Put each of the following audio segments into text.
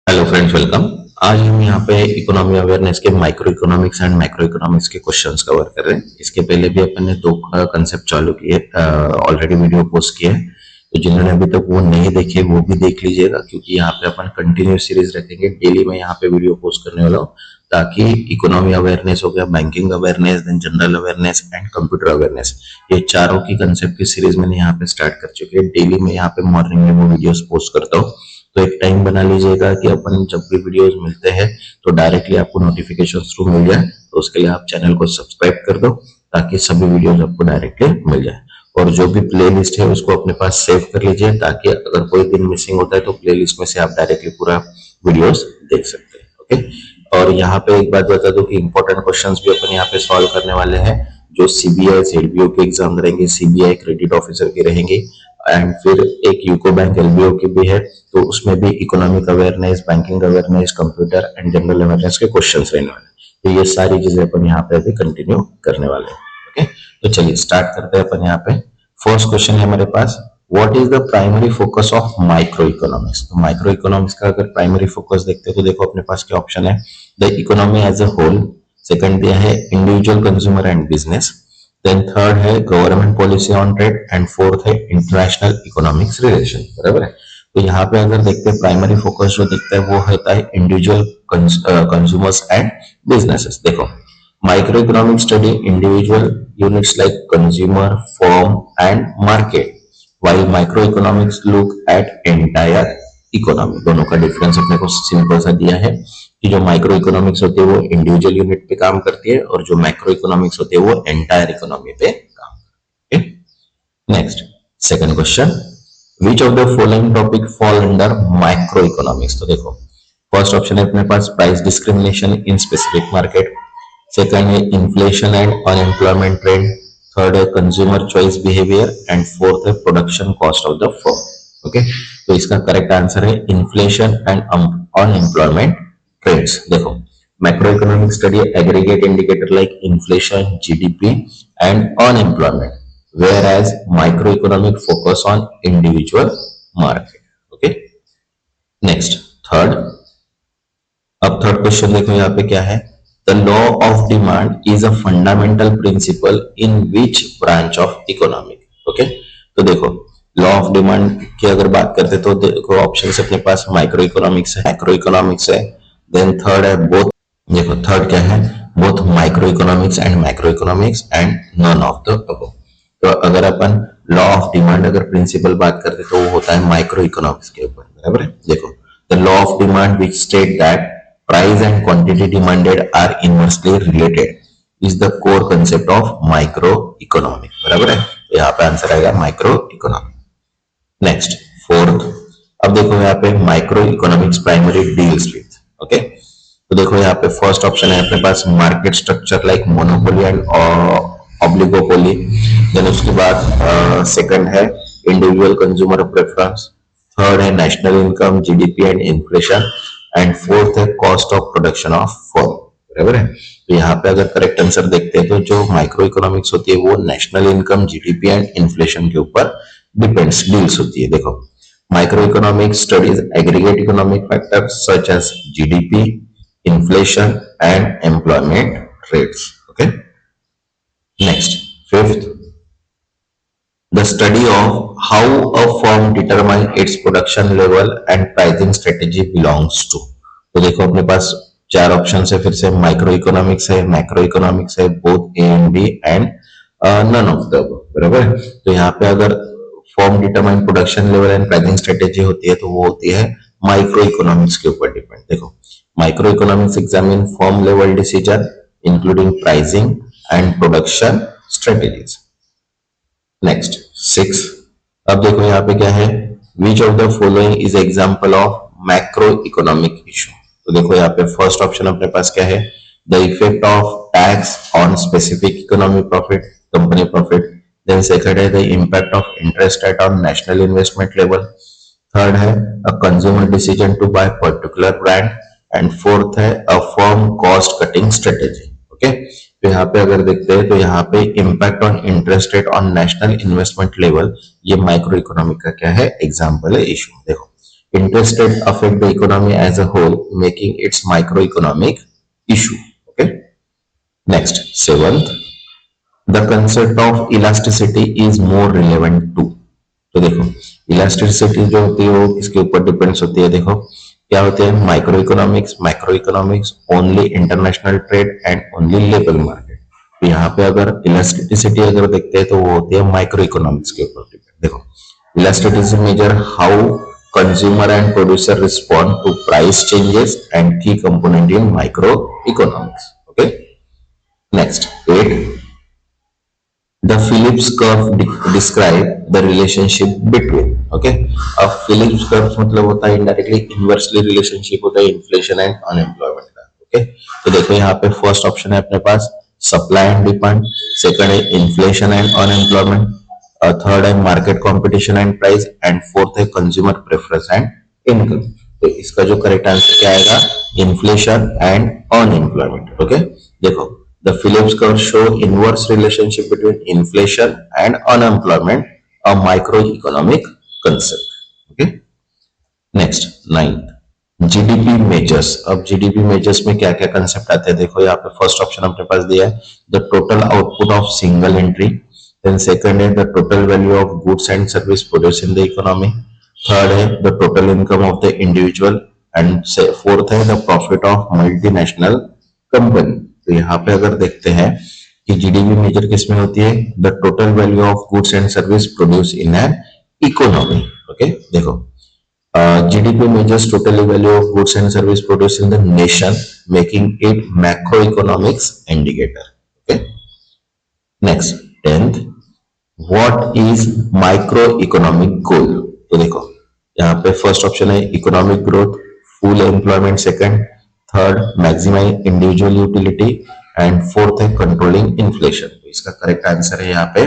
Hello friends, welcome. आज हम यहाँ पे इकोनॉमी अवेयरनेस के micro economics and macro economics के क्वेश्चंस कवर कर रहे हैं। इसके पहले भी अपन ने दो कंसेप्ट चालू किए, ऑलरेडी वीडियो पोस्ट किए हैं। तो जिन्होंने अभी तक वो नहीं देखे वो भी देख लीजिएगा, क्योंकि यहाँ पे अपन कंटिन्यूस सीरीज रखेंगे। डेली मैं यहाँ पे वीडियो पोस्ट करने वाला हूँ, ताकि इकोनॉमी अवेयरनेस हो गया, banking awareness, then general awareness and computer awareness, ये चारों की कंसेप्ट की सीरीज मैंने यहाँ पे स्टार्ट कर चुकी है। डेली मैं यहाँ पे मॉर्निंग में वो वीडियोस पोस्ट करता हूँ। तो एक टाइम बना लीजिएगा कि अपन जब भी वीडियोस मिलते हैं तो डायरेक्टली आपको नोटिफिकेशन थ्रू मिल जाए। तो उसके लिए आप चैनल को सब्सक्राइब कर दो, ताकि सभी वीडियोस आपको डायरेक्टली मिल जाए। और जो भी प्लेलिस्ट है उसको अपने पास सेव कर लीजिए, ताकि अगर कोई दिन मिसिंग होता है तो प्लेलिस्ट में से आप डायरेक्टली पूरा वीडियोस देख सकते हैं। ओके। और यहाँ पे एक बात बता दूं कि इंपॉर्टेंट क्वेश्चंस भी अपन यहाँ पे सॉल्व करने वाले हैं। जो सीबीआई जेडबीओ के एग्जाम रहेंगे, सीबीआई क्रेडिट ऑफिसर की रहेंगी, एंड फिर एक यूको बैंक एलबीओ की भी है। तो उसमें भी economic awareness, banking awareness, computer and general awareness के क्वेश्चंस रहने वाले हैं। तो ये सारी चीजें अपन यहाँ पे अभी कंटिन्यू करने वाले हैं। ओके, तो चलिए स्टार्ट करते हैं अपन यहाँ पे। फर्स्ट क्वेश्चन है हमारे पास, what is the primary focus of micro economics. तो माइक्रो इकोनॉमिक्स का अगर प्राइमरी फोकस देखते हैं तो देखो अपने पास क्या ऑप्शन है, the economy as a whole. Second दिया है individual consumer and business. Then third है government policy on trade, and fourth है इंटरनेशनल इकोनॉमिक्स रिलेशन। बराबर है। तो यहाँ पे अगर देखते हैं प्राइमरी फोकस जो दिखता है वो होता है इंडिविजुअल कंज्यूमर्स एंड बिजनेसेस। देखो, micro economic study individual units like consumer, firm and market, while microeconomics look at entire economy. दोनों का डिफरेंस अपने को सिंपल सा दिया है कि जो माइक्रो इकोनॉमिक्स होती है वो इंडिविजुअल यूनिट पे काम करती है, और जो मैक्रो इकोनॉमिक्स होती है वो एंटायर इकोनॉमी पे काम करती है। Next, second question, which of the following topic fall under micro economics. तो देखो, फर्स्ट ऑप्शन है अपने पास price discrimination in specific market. Second है inflation and unemployment trend. Third है consumer choice behaviour, and fourth है production cost of the firm. Okay, तो इसका करेक्ट आंसर है इन्फ्लेशन एंड अनएम्प्लॉयमेंट ट्रेंड्स। देखो, macro economic study aggregate indicator like inflation, GDP and unemployment, whereas microeconomic focus on individual market. Okay, next, third। अब third question देखो यहाँ पे क्या है, the law of demand is a fundamental principle in which branch of economic. Okay, तो देखो law of demand की अगर बात करते तो देखो ऑप्शन अपने पास माइक्रो इकोनॉमिक्स है, मैक्रो इकोनॉमिक्स है, देन थर्ड है बोथ। देखो थर्ड क्या है, both micro economics and macro economics, and none of the above. तो अगर अपन लॉ ऑफ डिमांड अगर प्रिंसिपल बात करते तो वो होता है माइक्रो इकोनॉमिक्स के ऊपर। बराबर है। देखो, the law of demand which state that price and quantity demanded are inversely related is the core concept of microeconomic। बराबर है। तो यहाँ पे आंसर आएगा माइक्रो इकोनॉमिक। Next, fourth. अब देखो यहाँ पे micro economics primary deals with. Okay, तो देखो यहाँ पे फर्स्ट ऑप्शन है अपने पास market structure like monopoly and oligopoly. Then उसके बाद सेकंड है इंडिविजुअल कंज्यूमर प्रेफरेंस। थर्ड है national income, GDP and inflation, and fourth है cost of production of firm. बराबर है। तो यहाँ पे अगर करेक्ट आंसर देखते हैं तो जो माइक्रो इकोनॉमिक्स होती है वो national income, GDP and inflation के ऊपर डिपेंड्स, डील्स होती है। देखो, micro economics studies aggregate economic factors such as GDP, inflation and employment rates. Okay, next, fifth, the study of how a firm determine its production level and pricing strategy belongs to। तो देखो अपने पास चार option है, फिर से micro economics है, macro economics है, both A and B, and none of the. बराबर है। तो यहाँ पे अगर form determine production level and pricing strategy होती है तो वो होती है माइक्रो इकोनॉमिक्स के ऊपर डिपेंड। देखो, micro economics examine form level decision including pricing and production strategies. Next, six. अब देखो यहाँ पे क्या है, विच of the following is example of macro economic issue. तो देखो यहाँ पे फर्स्ट ऑप्शन अपने पास क्या है, the effect of tax on specific economic profit, company profit. Then second है the impact of interest rate on national investment level. Third है a consumer decision to buy particular brand, and fourth है a firm cost cutting strategy. Okay, तो यहाँ पे अगर देखते हैं तो यहाँ पे impact on interest rate on national investment level, ये माइक्रो इकोनॉमिक का क्या है, एग्जाम्पल है इशू। देखो, Interest rate affect the economy as a whole, making its microeconomic issue. Okay. Next, seventh, the concept of elasticity is more relevant too. तो देखो, elasticity जो होती है वो किसके ऊपर डिपेंड्स होती है? देखो क्या होते हैं, micro economics only international trade and only labour market. तो यहाँ पे अगर इलास्टिसिटी अगर देखते हैं तो वो होती है माइक्रो इकोनॉमिक्स के ऊपर डिपेंड। देखो, elasticity measure how consumer and producer respond to price changes and key component in micro economics. Okay. Next, 8, the Phillips curve describe the relationship between, okay, अब Phillips curve मतलब होता है indirectly inversely relationship होता है inflation and unemployment का। okay, तो देखो यहाँ पे फर्स्ट ऑप्शन है अपने पास सप्लाई एंड डिमांड, सेकंड है इन्फ्लेशन एंड अनएम्प्लॉयमेंट, थर्ड है market competition and price, and fourth है कंज्यूमर प्रेफरेंस एंड इनकम। तो इसका जो करेक्ट आंसर क्या आएगा? Inflation and unemployment. ओके, देखो the Phillips curve show inverse relationship between inflation and unemployment, a microeconomic concept. Okay. Next, 9th, GDP measures. अब GDP measures में क्या क्या कंसेप्ट आते हैं? देखो यहाँ पे फर्स्ट ऑप्शन अपने पास दिया है the total output of single entry, then second है the total value of goods and service produce in the economy, third है the total income of the individual, and fourth है the profit of multinational company. तो यहाँ पे अगर देखते हैं कि जीडीपी मेजर किस में होती है? The total value of goods and service produce in an economy. Okay, देखो GDP measures total value of goods and service produced in the nation, making it macroeconomics indicator. Okay. Next, 10th, what is microeconomic goal? तो देखो यहाँ पे first option है economic growth, full employment second, third maximise individual utility, and fourth है controlling inflation. तो इसका correct answer है यहाँ पे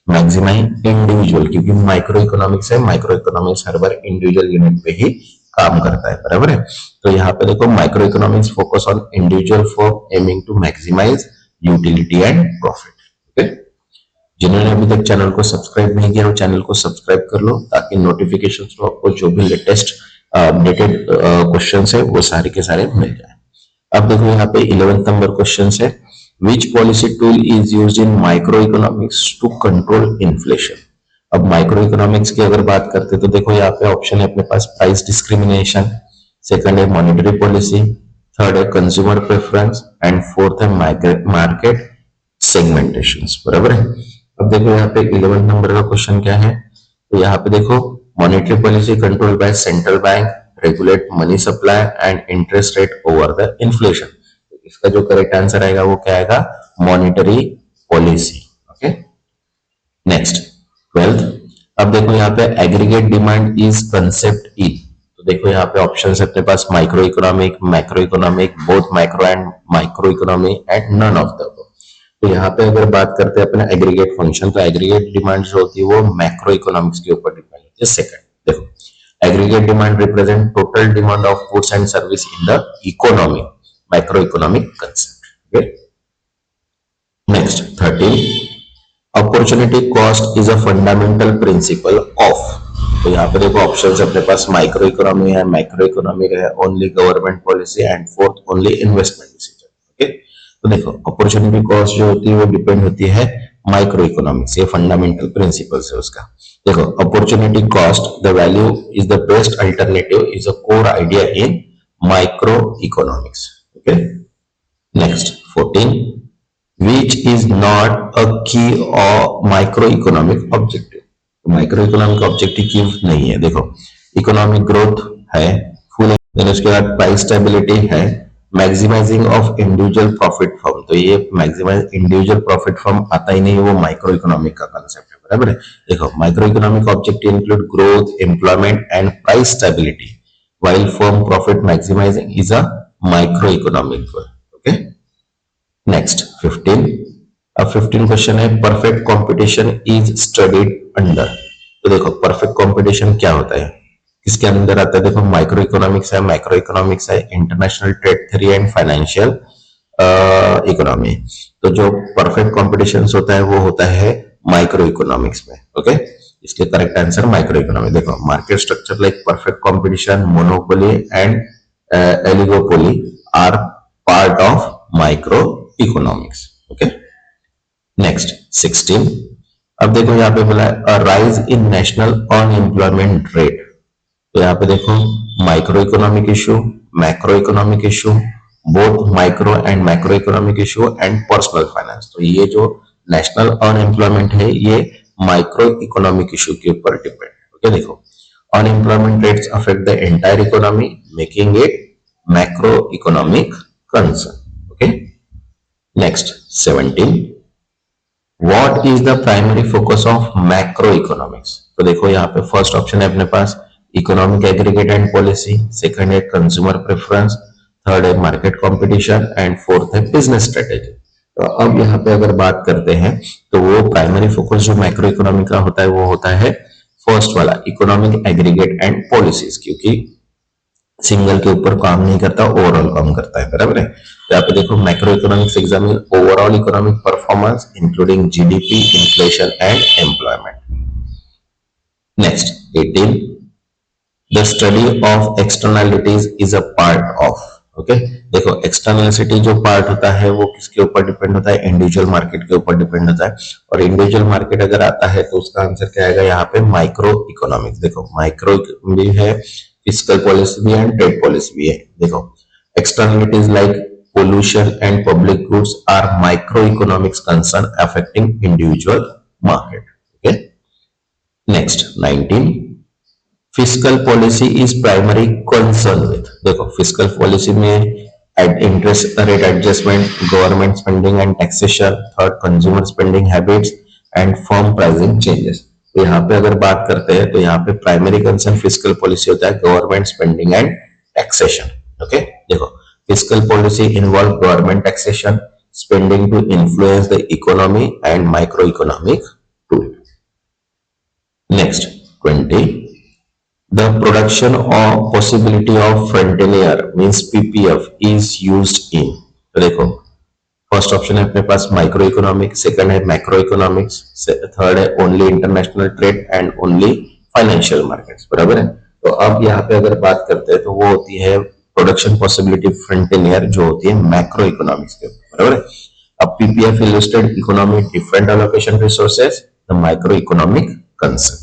मैक्सिमाइज इंडिविजुअल, क्योंकि माइक्रो इकोनॉमिक्स है, माइक्रो इकोनॉमिक्स हर बार इंडिविजुअल यूनिट पे ही काम करता है, बराबर है। तो यहाँ पे देखो micro economics focus on individual for aiming to maximise utility and profit. Okay, जिन्होंने अभी तक चैनल को सब्सक्राइब नहीं किया वो चैनल को सब्सक्राइब कर लो, ताकि नोटिफिकेशन को आपको जो भी लेटेस्ट अपडेटेड क्वेश्चन है वो सारे के सारे मिल जाए। अब देखो यहाँ पे 11th नंबर क्वेश्चन है, which policy tool is used in micro economics to control inflation. अब माइक्रो इकोनॉमिक्स की अगर बात करते तो देखो यहाँ पे ऑप्शन है अपने पास प्राइस डिस्क्रिमिनेशन, सेकंड है मॉनेटरी पॉलिसी, थर्ड है कंज्यूमर प्रेफरेंस, एंड फोर्थ है मार्केट सेगमेंटेशन, बराबर है। अब देखो यहाँ पे 11 नंबर का क्वेश्चन क्या है? तो यहाँ पे देखो monetary policy control by central bank, regulate money supply and interest rate over the inflation. इसका जो करेक्ट आंसर आएगा वो क्या आएगा? Monetary policy. Okay, next 12th, अब देखो यहाँ पे एग्रीगेट डिमांड इज कंसेप्ट ई। तो देखो यहाँ पे ऑप्शन है अपने पास micro economic, macro economic, both micro and micro economy, and none of the. तो यहाँ पे अगर बात करते हैं अपना एग्रीगेट फंक्शन, तो एग्रीगेट डिमांड जो होती है वो मैक्रो इकोनॉमिक्स के ऊपर डिपेंड होती है। सेकंड देखो, aggregate demand represent total demand of goods and service in the economy, macro economic concept. Okay, next 13, opportunity cost is a fundamental principle of. तो यहाँ पे देखो ऑप्शन अपने पास माइक्रो इकोनॉमी है, मैक्रो इकोनॉमिक है, only government policy, and fourth only investment decision. Okay, तो देखो अपॉर्चुनिटी कॉस्ट जो होती है वो डिपेंड होती है माइक्रो इकोनॉमिक्स, ये फंडामेंटल प्रिंसिपल्स है उसका। देखो opportunity cost the value is the best alternative is a core idea in micro economics. Okay, next 14, which is not a key or micro economic objective. Micro economic objective की नहीं है। देखो economic growth है, full, उसके बाद price stability है, maximising of individual profit form. तो ये मैक्सिमाइज इंडिविजुअल प्रॉफिट फॉर्म आता ही नहीं, वो माइक्रो इकोनॉमिक का कंसेप्ट है, बराबर है। देखो micro economic objective include growth, employment and price stability, while firm profit maximizing is a microeconomic goal. Okay, next 15, अब 15 क्वेश्चन है perfect competition is studied under. तो देखो परफेक्ट कंपटीशन क्या होता है, किसके अंदर आता है? देखो माइक्रो इकोनॉमिक्स है, मैक्रो इकोनॉमिक्स है, international trade theory and financial economy. तो जो परफेक्ट कॉम्पिटिशन होता है वो होता है माइक्रो इकोनॉमिक्स में। ओके, इसके करेक्ट आंसर माइक्रो इकोनॉमी। देखो market structure like perfect competition, monopoly and oligopoly are part of micro economics. Okay, next 16। अब देखो यहाँ पे बोला है rise in national unemployment rate. तो यहाँ पे देखो micro economic issue, macro economic issue, both micro and macro economic issue and personal finance. तो ये जो नेशनल अनएम्प्लॉयमेंट है ये माइक्रो इकोनॉमिक इशू के ऊपर डिपेंड। ओके, देखो unemployment rates affect the entire economy making it macro economic concern. Okay, next 17। What is the primary focus of macro economics. तो देखो यहाँ पे फर्स्ट ऑप्शन है अपने पास economic aggregate and policy, second है कंज्यूमर प्रेफरेंस, थर्ड है market competition and fourth है बिजनेस स्ट्रेटेजी। तो अब यहाँ पे अगर बात करते हैं तो वो प्राइमरी फोकस जो मैक्रो इकोनॉमिक का होता है वो होता है फर्स्ट वाला इकोनॉमिक एग्रीगेट एंड पॉलिसीज, क्योंकि सिंगल के ऊपर काम नहीं करता, ओवरऑल काम करता है, बराबर है। तो यहाँ पे देखो macro economics examine overall economic performance including GDP, inflation and employment. Next 18। The study of externalities is a part of. Okay, देखो एक्सटर्नलिटी जो पार्ट होता है वो किसके ऊपर डिपेंड होता है, इंडिविजुअल मार्केट के ऊपर डिपेंड होता है। और इंडिविजुअल मार्केट अगर आता है तो उसका आंसर क्या आएगा यहाँ पे माइक्रो इकोनॉमिक्स। देखो माइक्रो भी है, फिस्कल पॉलिसी भी है एंड ट्रेड पॉलिसी भी है। देखो externalities like pollution and public goods are micro economics concern affecting individual market. Okay, next 19। Fiscal policy is primary concern with. देखो फिस्कल पॉलिसी में interest rate adjustment, government spending and taxation, third consumer spending habits and firm pricing changes. तो यहाँ पे अगर बात करते हैं तो यहाँ पे प्राइमरी कंसर्न फिस्कल पॉलिसी होता है, government spending and taxation. Okay, देखो fiscal policy involve government taxation, spending to influence the economy and micro economic tool. Next 20। The production or possibility of frontier means PPF is used in। तो देखो first option है अपने पास micro economics, second है macro economics, third है only international trade and only financial markets, बराबर है। तो अब यहाँ पे अगर बात करते हैं तो वो होती है प्रोडक्शन पॉसिबिलिटी फ्रंटियर जो होती है मैक्रो इकोनॉमिक्स के ऊपर, बराबर है। अब PPF illustrate economy different allocation resources, the micro economic concept.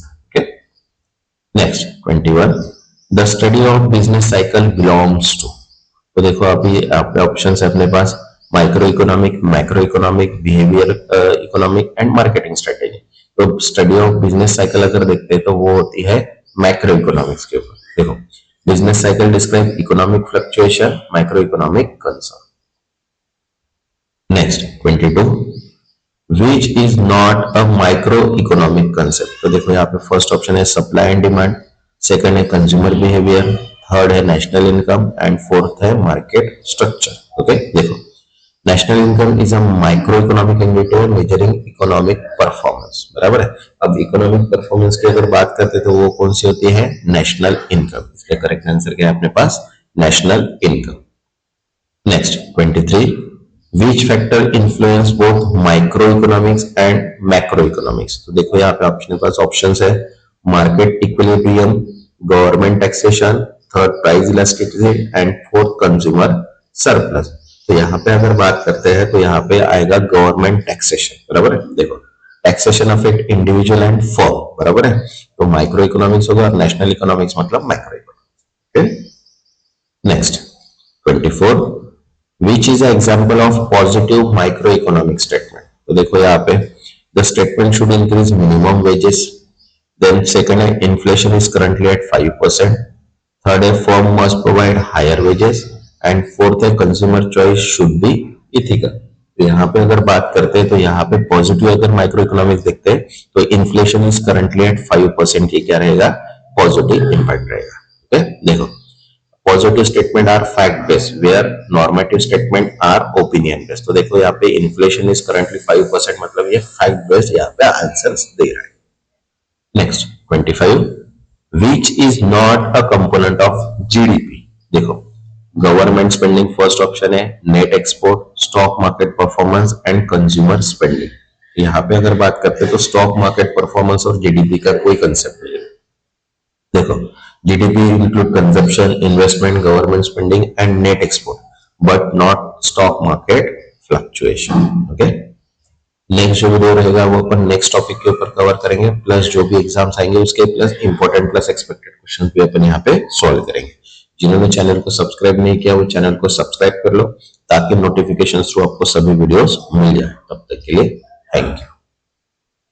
Next 21। The study of business cycle belongs to. तो देखो अभी आपके ऑप्शन है अपने पास micro economic, macro economic, behaviour economic and marketing strategy. तो स्टडी ऑफ बिजनेस साइकिल अगर देखते हैं तो वो होती है मैक्रो इकोनॉमिक्स के ऊपर। देखो business cycle describe economic fluctuation, micro economic concern. Next 22। Which is not a microeconomic concept। तो देखो यहाँ पे फर्स्ट ऑप्शन है सप्लाई एंड डिमांड, सेकंड है कंज्यूमर बिहेवियर, थर्ड है नेशनल इनकम एंड फोर्थ है मार्केट स्ट्रक्चर। ओके, देखो national income is a micro economic indicator measuring economic performance, बराबर है। अब इकोनॉमिक परफॉर्मेंस की अगर बात करते हैं तो वो कौन सी होती है, नेशनल इनकम। इसका करेक्ट आंसर क्या है अपने पास, national income. Next 23। Which factor influence both microeconomics and macroeconomics। तो देखो यहाँ पे अपने पास ऑप्शंस है market equilibrium, government taxation, third price elasticity and fourth consumer surplus. तो यहाँ पे अगर बात करते हैं तो यहाँ पे आएगा गवर्नमेंट टैक्सेशन, बराबर है। देखो taxation affect individual and firm, बराबर है। तो माइक्रो इकोनॉमिक्स होगा और नेशनल इकोनॉमिक्स मतलब macro economics. Next 24। Which is an example of positive microeconomic statement। तो देखो यहाँ पे the statement should increase minimum wages, then second है inflation is currently at 5%, third है firm must provide higher wages and fourth है consumer choice should be ethical। तो यहाँ पे अगर बात करते हैं तो यहाँ पे पॉजिटिव अगर माइक्रो इकोनॉमिक्स देखते हैं तो इन्फ्लेशन इज करंटली एट 5%, ये क्या रहेगा, पॉजिटिव इंपैक्ट रहेगा। ओके, देखो positive statement are fact based where normative statement are opinion based. तो देखो यहाँ पे इन्फ्लेशन इज करंटली 5% मतलब ये फैक्ट बेस्ड यहाँ पे आंसर्स दे रहा है। Next 25। Which is not a component of GDP. देखो गवर्नमेंट स्पेंडिंग फर्स्ट ऑप्शन है, net export, stock market performance and consumer spending. यहाँ पे अगर बात करते हैं तो स्टॉक मार्केट परफॉर्मेंस और जीडीपी का कोई कंसेप्ट नहीं है। देखो, GDP include consumption, investment, government spending and net export, but not stock market fluctuation. Okay, next जो वीडियो रहेगा वो अपन नेक्स्ट टॉपिक के ऊपर कवर करेंगे, प्लस जो भी एग्जाम्स आएंगे उसके plus important plus expected question भी अपन यहाँ पे सॉल्व करेंगे। जिन्होंने चैनल को सब्सक्राइब नहीं किया वो चैनल को सब्सक्राइब कर लो ताकि नोटिफिकेशन थ्रू आपको सभी वीडियोस मिल जाए। तब तक के लिए थैंक यू।